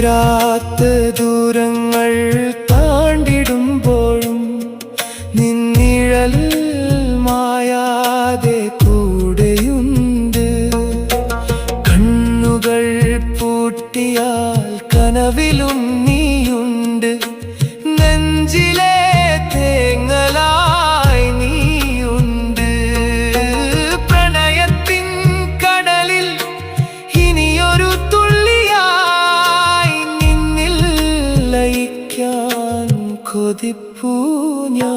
തീരാത്ത ദൂരങ്ങൾ താണ്ടിടുമ്പോഴും നിന്നിഴൽ മായാതെ കൂടെയുണ്ട്. കണ്ണുകൾ പൂട്ടിയാൽ കനവിലും നീയുണ്ട്. നെഞ്ചിലെ തേങ്ങലായി നീയുണ്ട്. പ്രണയത്തിൻ കടലിൽ ഇനിയൊരു തുള്ളിയായി നിന്നിൽ ലയിക്കാൻ കൊതിപ്പൂ ഞാൻ.